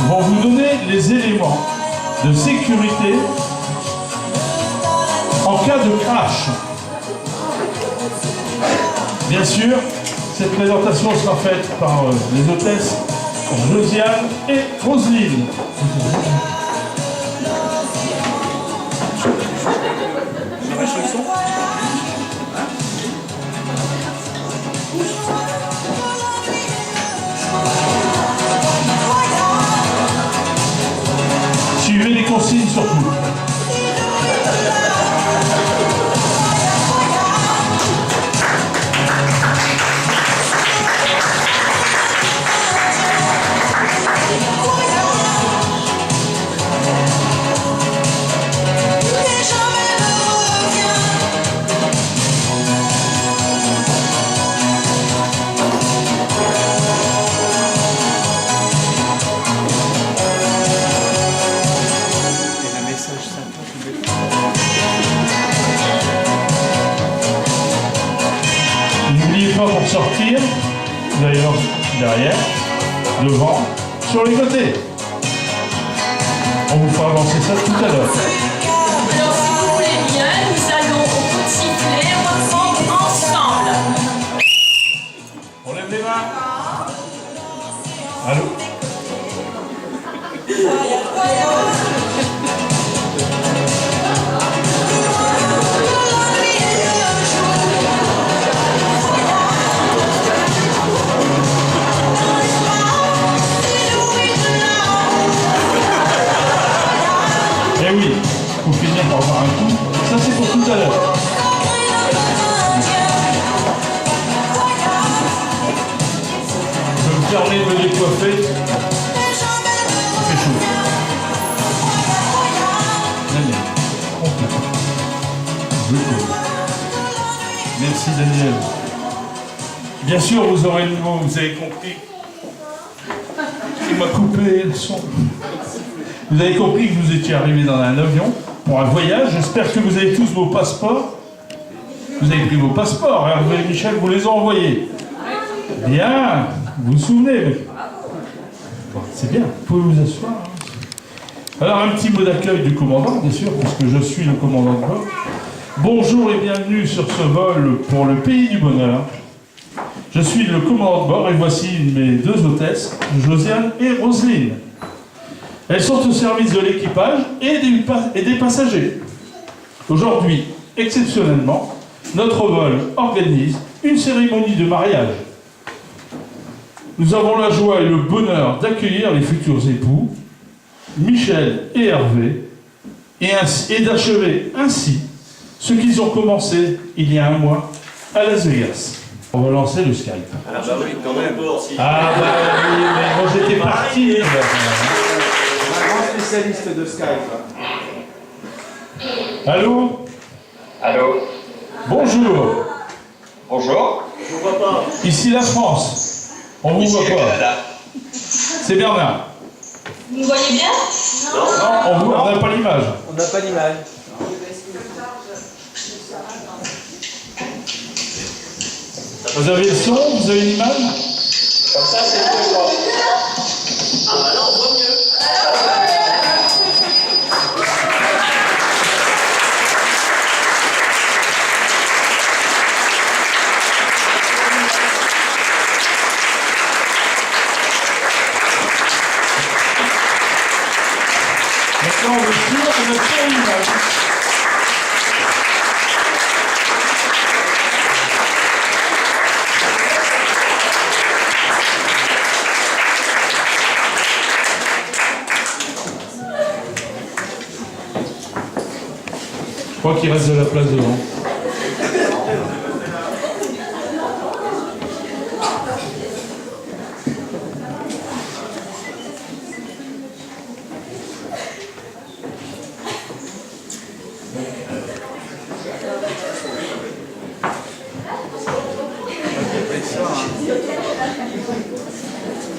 Vont vous donner les éléments de sécurité en cas de crash. Bien sûr, cette présentation sera faite par les hôtesses Josiane et Roselyne. Suivez les consignes surtout. N'oubliez pas pour sortir, d'ailleurs derrière, devant, sur les côtés. On vous fera avancer ça tout à l'heure. Alors si vous voulez bien, nous allons au coup de sifflet reprendre ensemble. On lève les mains. Allô? Eh oui, faut finir par avoir un coup. Ça c'est pour tout à l'heure. Je vais me permets de me décoiffer. Il fait chaud. Daniel, complètement. Je peux. Merci Daniel. Bien sûr, vous aurez le mot, vous avez compris. Il m'a coupé le son. Vous avez compris que vous étiez arrivé dans un avion pour un voyage. J'espère que vous avez tous vos passeports. Vous avez pris vos passeports. Hervé et Michel vous les ont envoyés. Bien. Vous vous souvenez. Bon, c'est bien. Vous pouvez vous asseoir. Alors, un petit mot d'accueil du commandant, bien sûr, puisque je suis le commandant de bord. Bonjour et bienvenue sur ce vol pour le pays du bonheur. Je suis le commandant de bord et voici mes deux hôtesses, Josiane et Roselyne. Elles sont au service de l'équipage et des passagers. Aujourd'hui, exceptionnellement, notre vol organise une cérémonie de mariage. Nous avons la joie et le bonheur d'accueillir les futurs époux, Michel et Hervé, et d'achever ainsi ce qu'ils ont commencé il y a un mois à Las Vegas. On va lancer le Skype. Ah bah oui, quand même. Ah bah oui, mais moi j'étais parti. Un grand spécialiste de Skype. Allô? Allô? Bonjour. Bonjour. Je vous vois pas. Ici la France. On vous Ici voit le pas. Canada. C'est Bernard. Vous me voyez bien? Non, on n'a pas l'image. On n'a pas l'image. Vous avez le son? Vous avez l'image? Comme ça, c'est mieux, quoi. Ah bah là, on voit mieux. Maintenant, on est sûr qu'on a fait l'image. Je crois qu'il reste de la place devant.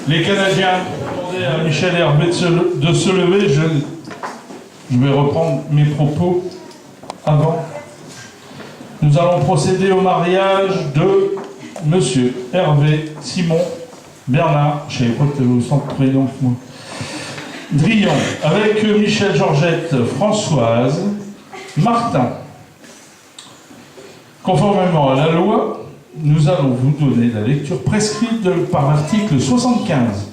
Les Canadiens demandaient à Michel et Hervé de se lever. Je vais reprendre mes propos avant. Nous allons procéder au mariage de Monsieur Hervé Simon Bernard, je ne savais pas que tu avais autant de prénoms que moi, Drion, avec Michel Georgette Françoise Martin. Conformément à la loi, nous allons vous donner la lecture prescrite par l'article 75,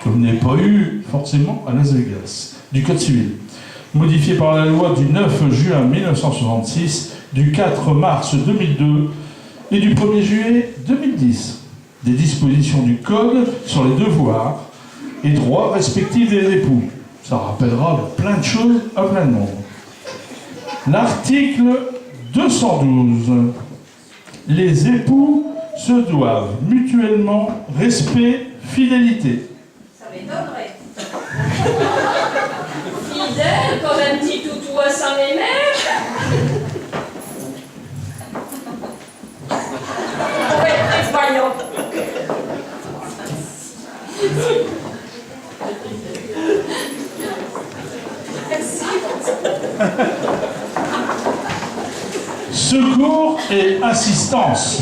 que vous n'avez pas eu forcément à Las Vegas, du Code civil, modifié par la loi du 9 juin 1966, du 4 mars 2002 et du 1er juillet 2010, des dispositions du Code sur les devoirs et droits respectifs des époux. Ça rappellera plein de choses à plein de monde. L'article 212. Les époux se doivent mutuellement respect, fidélité. Ça m'étonnerait. Fidèle comme un petit toutou à sa mémère. Ouais, prévoyant. Merci. Secours et assistance.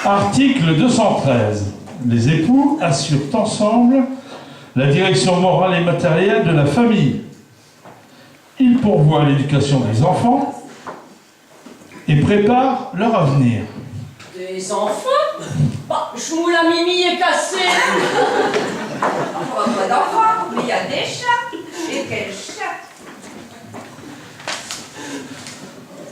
Article 213. Les époux assurent ensemble la direction morale et matérielle de la famille. Ils pourvoient l'éducation des enfants et préparent leur avenir. Des enfants? Bah, chou, la mimi est cassée. Pas d'enfants, mais il y a des chats. Et quels chats?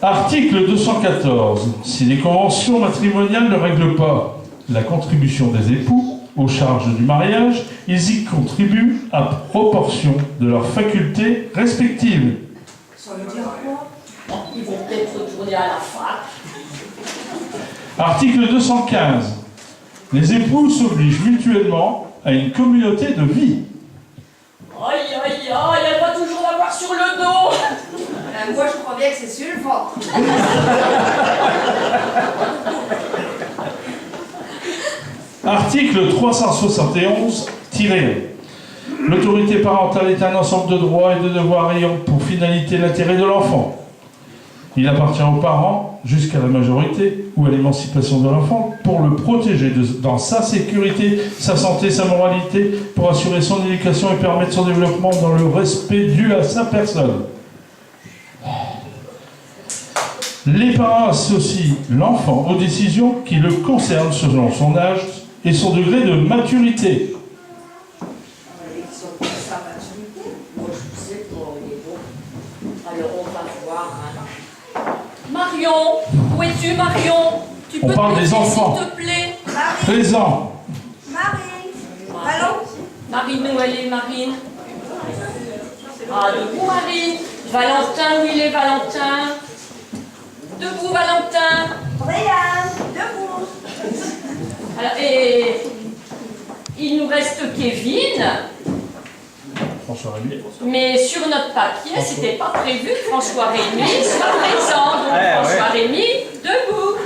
Article 214. Si les conventions matrimoniales ne règlent pas la contribution des époux aux charges du mariage, ils y contribuent à proportion de leurs facultés respectives. Ça veut dire quoi? Ils vont peut-être retourner à la fac. Article 215. Les époux s'obligent mutuellement à une communauté de vie. Aïe, aïe, aïe, elle va toujours l'avoir sur le dos. Moi, je crois bien que c'est sur le ventre. Article 371-1. L'autorité parentale est un ensemble de droits et de devoirs ayant pour finalité l'intérêt de l'enfant. Il appartient aux parents, jusqu'à la majorité ou à l'émancipation de l'enfant, pour le protéger dans sa sécurité, sa santé, sa moralité, pour assurer son éducation et permettre son développement dans le respect dû à sa personne. Les parents associent l'enfant aux décisions qui le concernent selon son âge et son degré de maturité. Moi, je sais pas, il est bon. Alors, on va voir. Marion, où es-tu, Marion? Tu On peux parle te des lever, enfants. s'il te plaît. Présent. Marie. Allô? Marine, où elle est, Marine? Ah, debout, Marine. Valentin, où il est, Valentin? Debout, Valentin. Brian, debout. Alors, et il nous reste Kevin, François Rémy. mais sur notre papier, c'était pas prévu que François Rémy soit présent. Donc François Rémy, debout.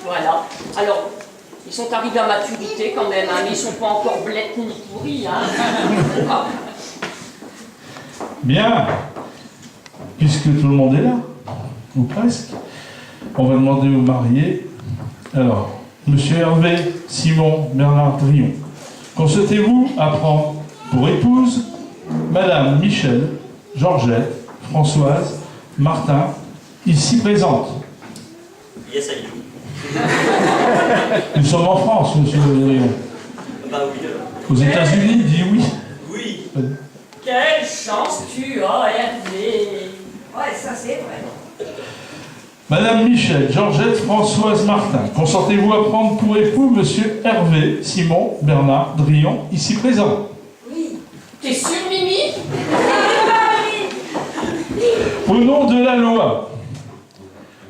Voilà. Alors, ils sont arrivés à maturité quand même, hein, mais ils sont pas encore blettes ni pourris. Hein. Bien. Puisque tout le monde est là, ou presque, on va demander aux mariés. Alors, Monsieur Hervé Simon Bernard Drion, consentez-vous à prendre pour épouse Madame Michel Georgette Françoise Martin, ici présente? Yes, I do. Nous sommes en France, Monsieur Drion. Bah oui. Aux États-Unis, dis oui. Oui. Quelle chance tu as, Hervé! Ouais, ça c'est vrai. Madame Michel Georgette Françoise Martin, consentez-vous à prendre pour époux Monsieur Hervé Simon Bernard Drion, ici présent? Oui. T'es sûr, Mimi? Au nom de la loi,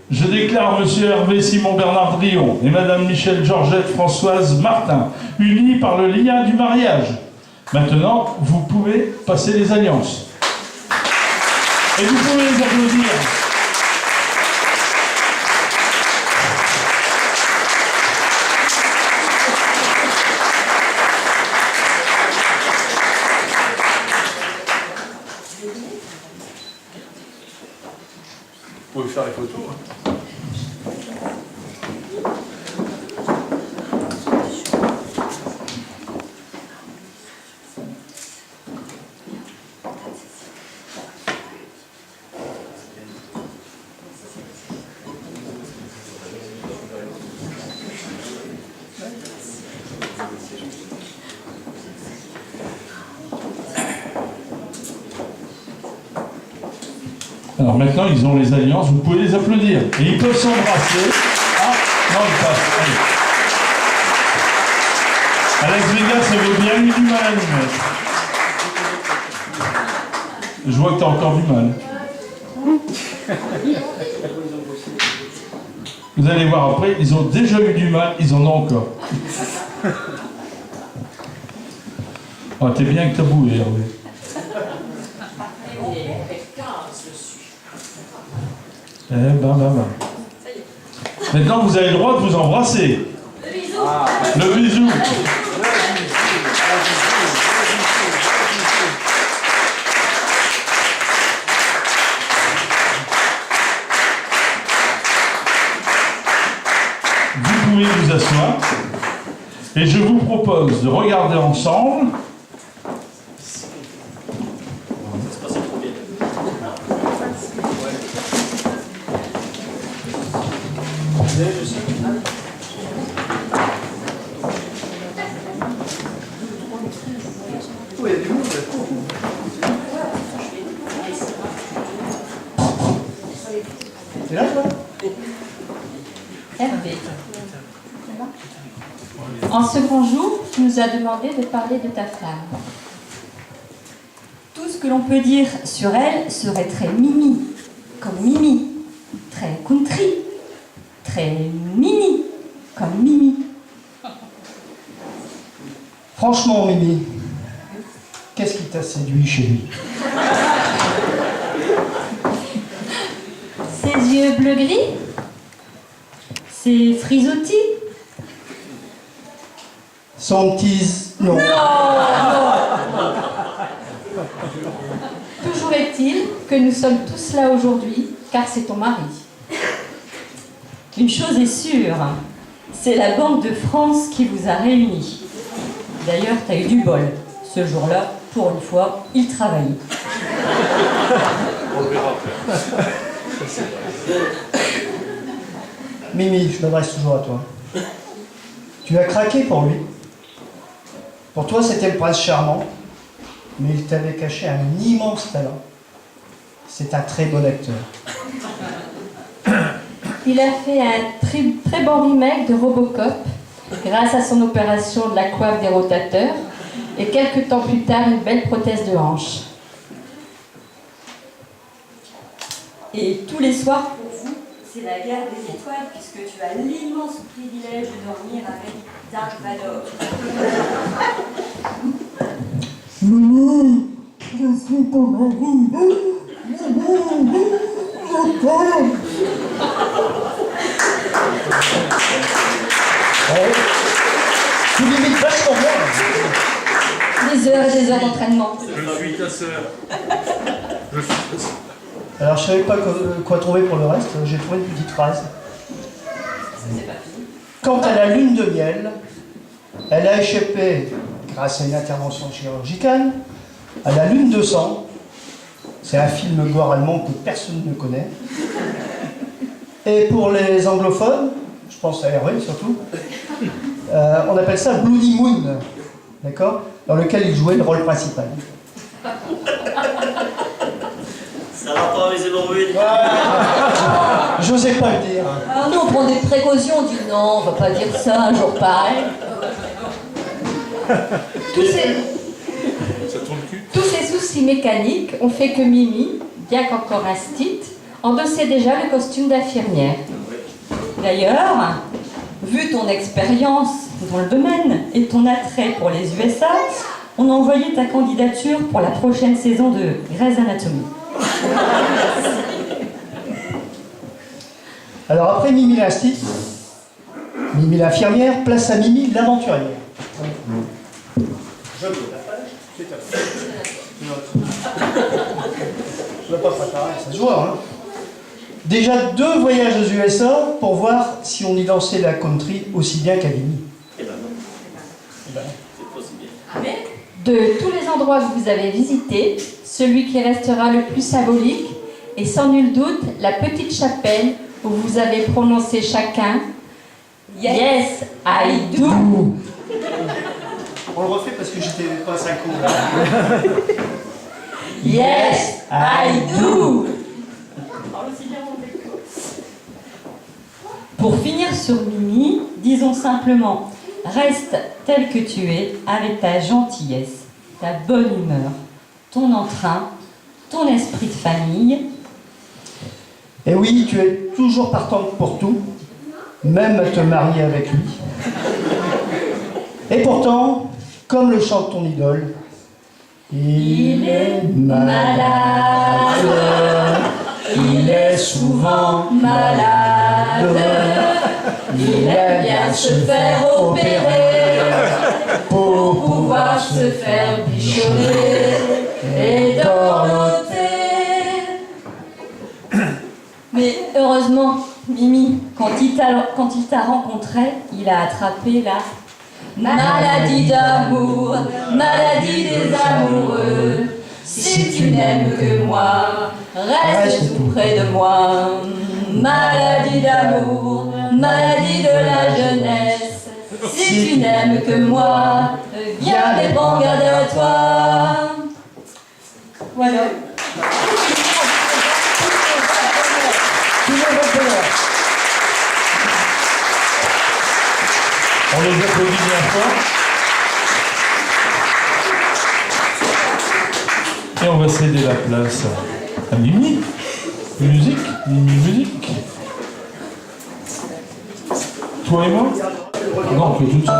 je déclare Monsieur Hervé Simon Bernard Drion et Madame Michel Georgette Françoise Martin unis par le lien du mariage, Maintenant, vous pouvez passer les alliances. Et vous pouvez les applaudir. Vous pouvez faire les photos. Alors maintenant, ils ont les alliances, vous pouvez les applaudir. Et ils peuvent s'embrasser. Ah, non, ils passent. Allez. Alex Vegas, ça veut bien eu du mal à nous mettre. Je vois que tu as encore du mal. Vous allez voir après, ils ont déjà eu du mal, ils en ont encore. Oh, t'es bien que t'as boué, Hervé. Maintenant, vous avez le droit de vous embrasser. Le bisou. Le bisou. Vous pouvez vous asseoir. Et je vous propose de regarder ensemble. Ça se passait trop bien. Oh, il y a du monde. T'es là, toi? Hervé. En ce grand jour, tu nous as demandé de parler de ta femme. Tout ce que l'on peut dire sur elle serait très Mimi, comme Mimi, très country, très Mimi, comme Mimi. Franchement, Mimi, qu'est-ce qui t'a séduit chez lui? Ses yeux bleu-gris, ses frisottis. Son tease, non. Toujours est-il que nous sommes tous là aujourd'hui, car c'est ton mari. Une chose est sûre, c'est la Banque de France qui vous a réunis. D'ailleurs, tu as eu du bol. Ce jour-là, pour une fois, il travaillait. Mimi, je m'adresse toujours à toi. Tu as craqué pour lui. Pour toi, c'était le prince charmant, mais il t'avait caché un immense talent. C'est un très bon acteur. Il a fait un très bon remake de Robocop grâce à son opération de la coiffe des rotateurs et quelques temps plus tard une belle prothèse de hanche. Et tous les soirs pour vous, c'est la guerre des étoiles puisque tu as l'immense privilège de dormir avec Dark Vador. Mimi, je suis ton mari. Mimi, je t'aime. Tu limites vachement bien. Des heures et des heures d'entraînement. Je suis ta sœur. Alors, je savais pas quoi trouver pour le reste. J'ai trouvé une petite phrase. Quant à la lune de miel, elle a échappé, grâce à une intervention chirurgicale, à la lune de sang. C'est un film gore allemand que personne ne connaît. Et pour les anglophones, je pense à Hervé surtout, on appelle ça Bloody Moon, d'accord, dans lequel il jouait le rôle principal. Ça va pas les hémorroïdes. J'osais pas le dire. Alors nous, on prend des précautions, on dit non, on va pas dire ça un jour pareil. Tous ces soucis mécaniques ont fait que Mimi, bien qu'encore instite, endossait déjà le costume d'infirmière. D'ailleurs, vu ton expérience dans le domaine et ton attrait pour les USA, on a envoyé ta candidature pour la prochaine saison de Grey's Anatomy. Alors après Mimi l'instit, Mimi l'infirmière, place à Mimi l'aventurière. Je peux la page, c'est à fait. Je ne vais pas faire pareil, ça se voit, hein. Déjà 2 voyages aux USA pour voir si on y dansait la country aussi bien qu'à Mimi. Eh ben non, Eh ben, c'est pas si bien. Amen. De tous les endroits que vous avez visités, celui qui restera le plus symbolique est sans nul doute la petite chapelle où vous avez prononcé chacun Yes, I do. on le refait parce que j'étais pas synchro. Yes, I do. Pour finir sur Mimi, disons simplement reste tel que tu es avec ta gentillesse, ta bonne humeur, ton entrain, ton esprit de famille. Et oui, tu es toujours partante pour tout, même à te marier avec lui. Et pourtant, comme le chante ton idole, il est malade, il est souvent malade, il aime bien se faire opérer pour pouvoir se faire bichonner et dorloter. Mais heureusement, Mimi, quand il t'a rencontré, il a attrapé la maladie d'amour, maladie des amoureux. Si tu n'aimes que moi, reste tout près de moi. Maladie d'amour, maladie de la jeunesse. Si tu n'aimes que moi, viens les prends garde à toi. Voilà. On les applaudit bien fort. Et on va céder la place à Mimi. Musique, Mimi musique. Toi et moi? Non, on fait tout de suite.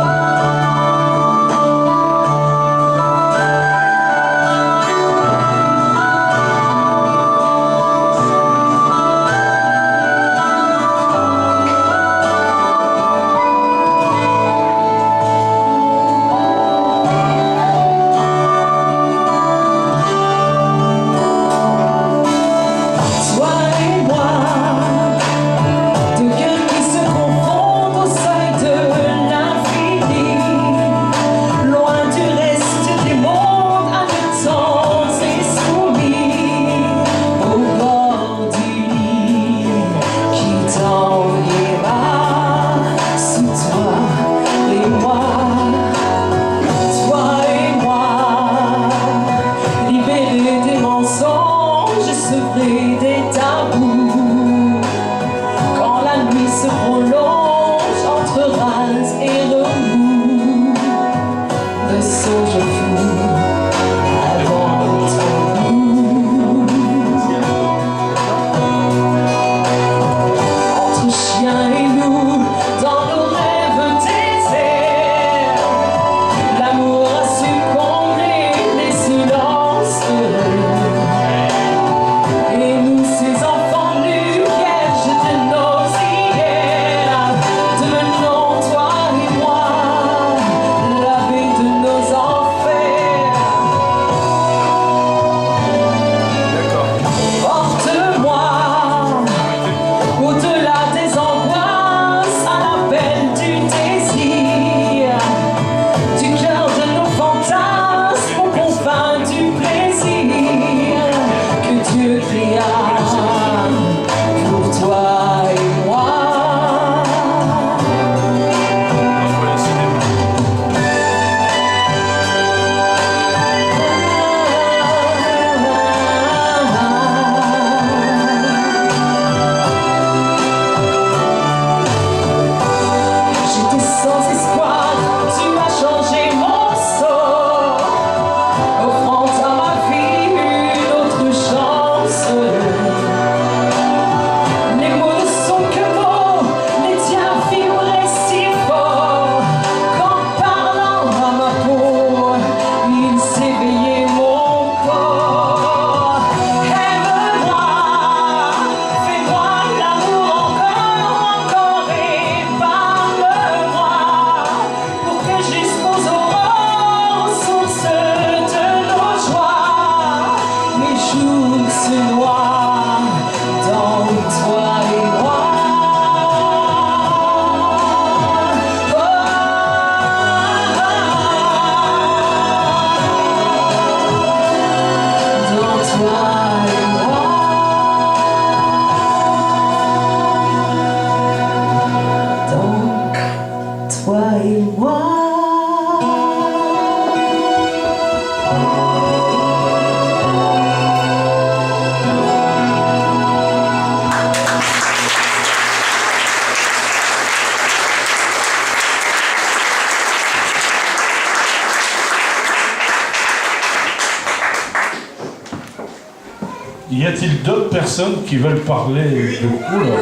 Y a-t-il d'autres personnes qui veulent parler de couleur?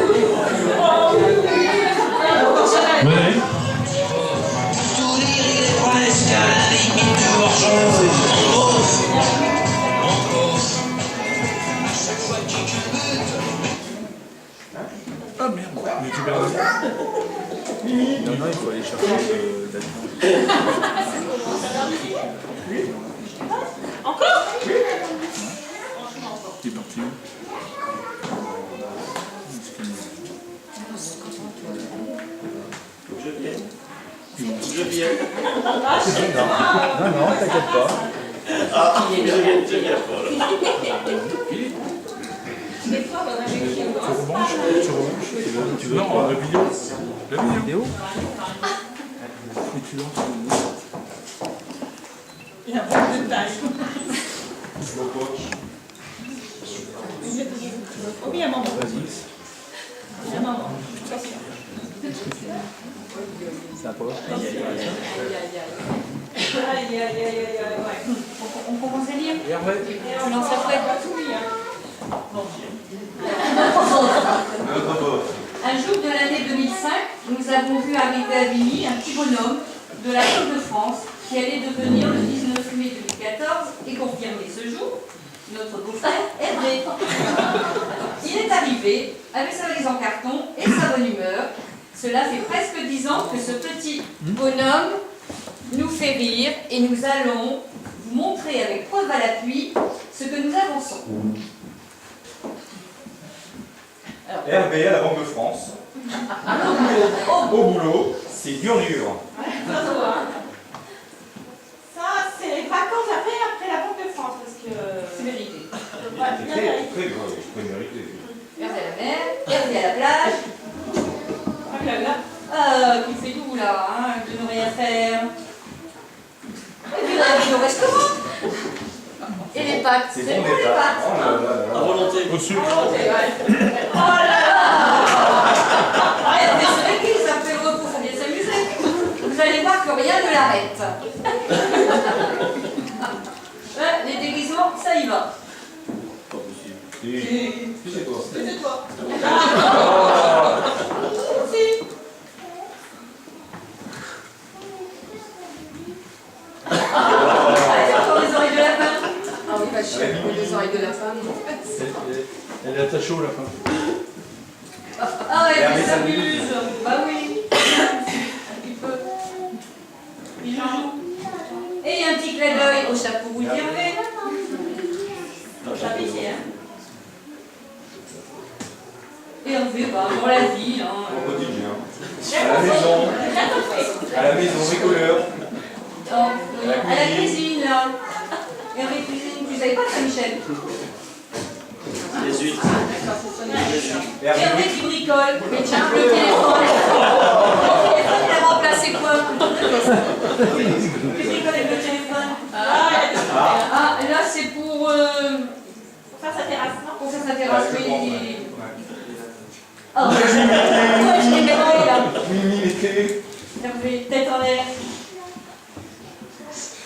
Venez. Ah merde, mais tu perds. Non, il faut aller chercher Encore? Il est parti où? Je viens. Je viens. Non, t'inquiète pas. Ah, je viens pas là. Des fois, on a vécu. Non, la vidéo. La vidéo. Il y a beaucoup de taille. Oui, à maman. À maman. C'est un peu. Aïe, aïe, aïe, aïe, aïe, ouais. On commence à lire. Et on lance après. Un jour de l'année 2005, nous avons vu arriver à Vigny un petit bonhomme de la Coupe de France qui allait devenir le 19 mai 2014 et confirmer ce jour notre beau-frère Hervé. Il est arrivé avec sa valise en carton et sa bonne humeur. Cela fait presque 10 ans que ce petit bonhomme nous fait rire et nous allons vous montrer avec preuve à l'appui ce que nous avançons. Hervé à la Banque de France. Au boulot, c'est dur. Ça, c'est les vacances à faire après la Banque de France, parce que C'est mérité. Ouais, bien mérité. Très grave, je peux mériter. Hervé à la mer, Hervé à la plage. Qui fait tout là, hein, de ne rien faire. Et puis là, il nous reste comment? Et les pâtes, c'est C'est bon, pour les pâtes. Oh là là là. À volonté. Au sucre. Oh là là! Hervé se réglisse, après le repos, faut bien s'amuser. Vous allez voir que rien ne l'arrête. Ouais, les déguisements, ça y va. Pas possible. Si c'est toi. C'est toi. Allez, encore les oreilles de lapin. Ah oui, pas cher, les oreilles de lapin. Elle est attachée au lapin. Ah ouais, Hervé il s'amuse. s'amuse. Bah oui. Il peut. Il joue. Et un petit clin d'œil au chapeau rouge d'Hervé. Chapitrier, hein. Et Hervé, bah, dans la vie, hein. Au quotidien. À la maison. À la maison, bricoleur. À la cuisine, là. Hervé cuisine. Tu savais pas ça, Michel? Les huîtres. Hervé qui bricole. Mais tiens, le téléphone. Le téléphone, il a remplacé quoi? Qui bricole avec le téléphone? Ah, là, c'est pour faire sa terrasse, non? faire sa terrasse, oui. Oh, Ouais, je l'ai mis là. Mimi, l'été. Hervé, tête en l'air.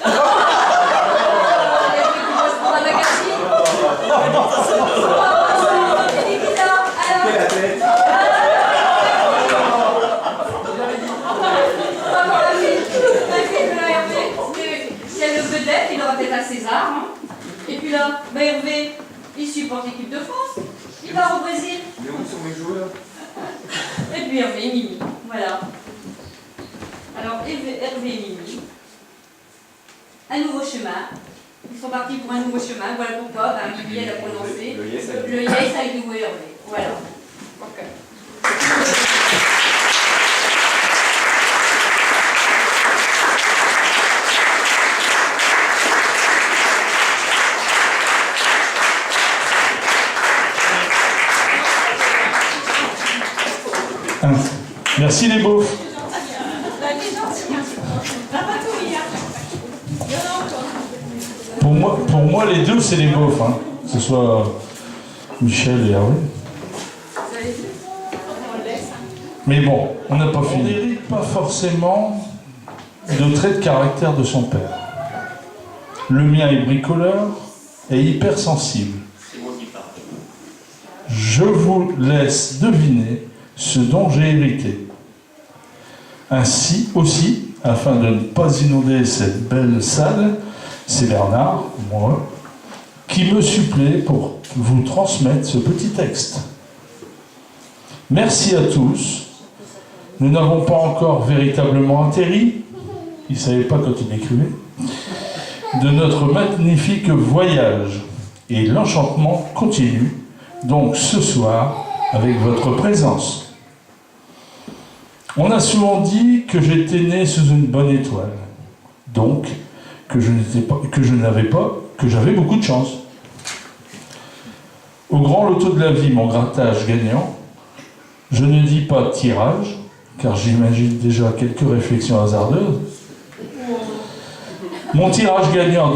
Hervé qui passe pour un magazine. C'est bizarre. Alors, Quelle la tête. encore la fille de la Hervé. Si elle le vedette, il aura peut-être un César. Hein. Et puis là, bah Hervé, il supporte l'équipe de France. Il part au Brésil. Mais où sont mes joueurs? Et puis Hervé et Mimi. Voilà. Alors Hervé et Mimi. Un nouveau chemin. Ils sont partis pour un nouveau chemin. Voilà pourquoi Mimi elle a prononcé Le yes, le yes avec nouveau Hervé. Voilà. Ok. Merci les beaufs. Pour moi, les deux, c'est les beaufs. Hein. Que ce soit Michel et Hervé. Mais bon, on n'a pas fini. On n'hérite pas forcément de traits de caractère de son père. Le mien est bricoleur et hypersensible. C'est moi qui parle. je vous laisse deviner ce dont j'ai hérité. Ainsi aussi, afin de ne pas inonder cette belle salle, c'est Bernard, moi, qui me supplée pour vous transmettre ce petit texte. Merci à tous. Nous n'avons pas encore véritablement atterri, il ne savait pas quand il écrivait, de notre magnifique voyage. Et l'enchantement continue, donc ce soir, avec votre présence. On a souvent dit que j'étais né sous une bonne étoile, donc que j'avais beaucoup de chance. Au grand loto de la vie, mon grattage gagnant, je ne dis pas tirage, car j'imagine déjà quelques réflexions hasardeuses. Mon tirage gagnant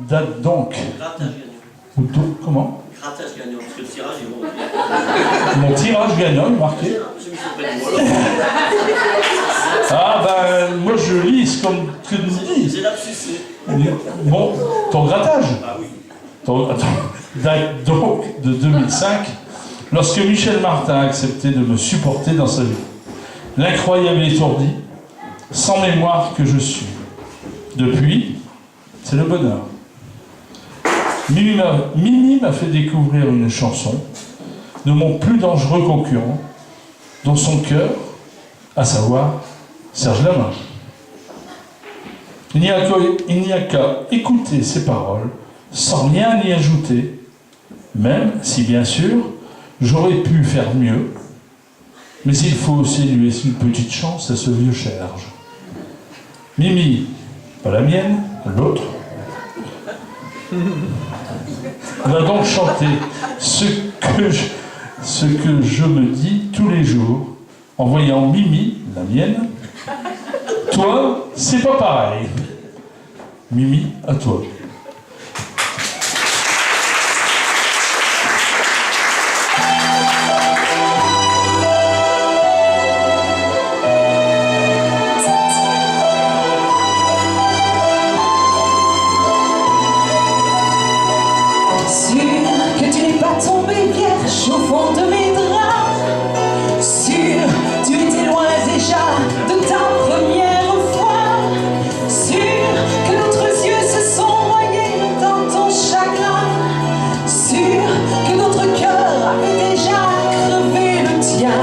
date donc... Grattage gagnant. Comment? Grattage gagnant, parce que le tirage est bon. Mon tirage gagnant est marqué. Je me suis pas de moi. Ah ben, moi je lis comme tu nous dis. J'ai lapsusé. Bon, ton grattage Ah oui. date donc de 2005, lorsque Michel Martin a accepté de me supporter dans sa vie. L'incroyable étourdi, sans mémoire que je suis. Depuis, c'est le bonheur. Mimi m'a fait découvrir une chanson de mon plus dangereux concurrent, dans son cœur, à savoir Serge Lama. Il n'y a qu'à écouter ses paroles sans rien y ajouter, même si bien sûr j'aurais pu faire mieux, mais il faut aussi lui laisser une petite chance à ce vieux Serge. Mimi, pas la mienne, l'autre, va donc chanter ce que je me dis tous les jours en voyant Mimi, la mienne. Toi, c'est pas pareil. Mimi, à toi. Au fond de mes draps, sûr, tu étais loin déjà de ta première fois, sûr que notre yeux se sont noyés dans ton chagrin, sûr que notre cœur avait déjà crevé le tien,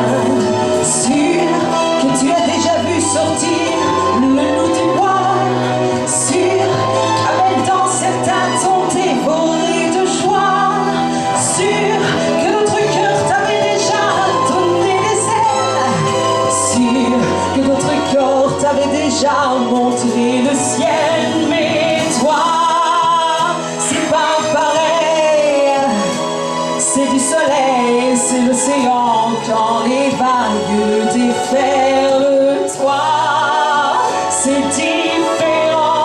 sûr que tu as déjà vu sortir le loup du bois, sûr qu'avec dans certains t'ont dévoré de joie, sûr que notre cœur t'avait déjà donné des ailes, sûr que notre corps t'avait déjà montré le ciel, mais toi, c'est pas pareil, c'est du soleil, c'est l'océan quand les vagues déferlent, toi, c'est différent,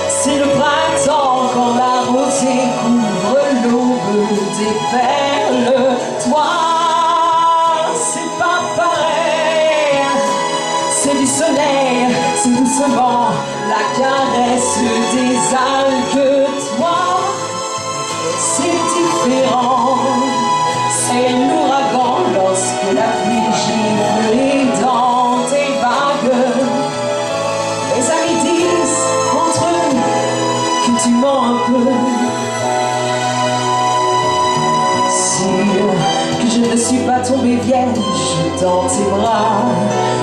c'est le printemps quand la rosée couvre l'aube des perles, toi, c'est pas pareil, c'est du soleil, c'est doucement la caresse des algues, toi, c'est différent, c'est l'ouragan lorsque la pluie gifle dans tes vagues. Les amis disent entre eux que tu mens un peu, sûr que je ne suis pas tombée vierge dans tes bras,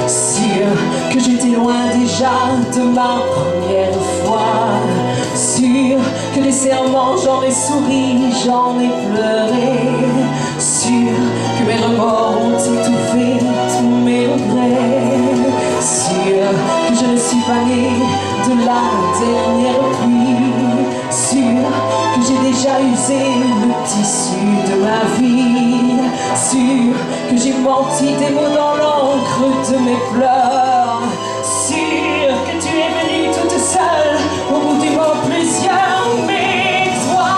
sûr que j'étais loin déjà de ma première fois, sûr que les serments j'en ai souri, j'en ai pleuré, sûr que mes remords ont étouffé tous mes regrets, sûr que je ne suis pas née de la dernière pluie, sûr que j'ai déjà usé le tissu de ma vie, sûr que j'ai menti des mots dans l'encre de mes pleurs, sûr que tu es venue toute seule au bout du mot plusieurs, mais toi,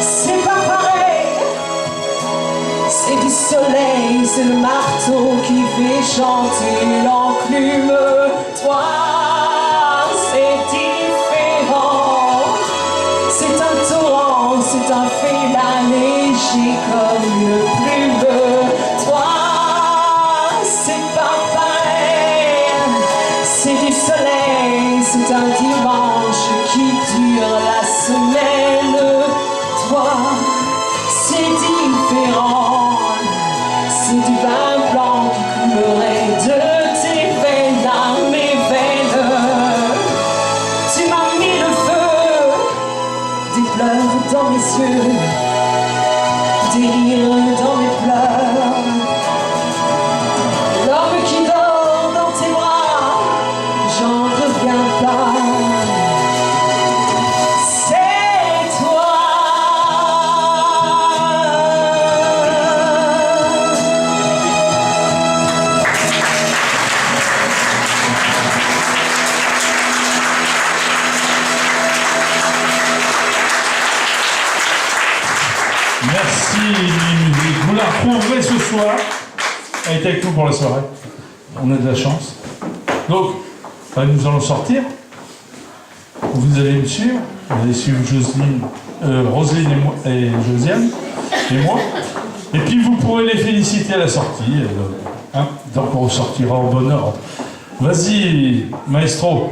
c'est pas pareil, c'est du soleil, c'est le marteau qui fait chanter l'enclume, toi, c'est différent, c'est un torrent, c'est un félin léger comme une plume. Toi, c'est pas pareil. C'est du soleil, c'est un dimanche qui dure la semaine. Toi, c'est différent. C'est du vin blanc qui coulerait de tes veines à mes veines. Tu m'as mis le feu, des pleurs dans mes yeux, des rires dans mes pleurs. L'homme qui dort dans tes bras, j'en reviens pas. C'est toi. Merci, Mimi. Vous la retrouverez ce soir. Elle est avec nous pour la soirée. On a de la chance. Donc, nous allons sortir. Vous allez me suivre. Vous allez suivre Roselyne et, moi, et Josiane et moi. Et puis vous pourrez les féliciter à la sortie. Donc on sortira au bon ordre. Vas-y, maestro.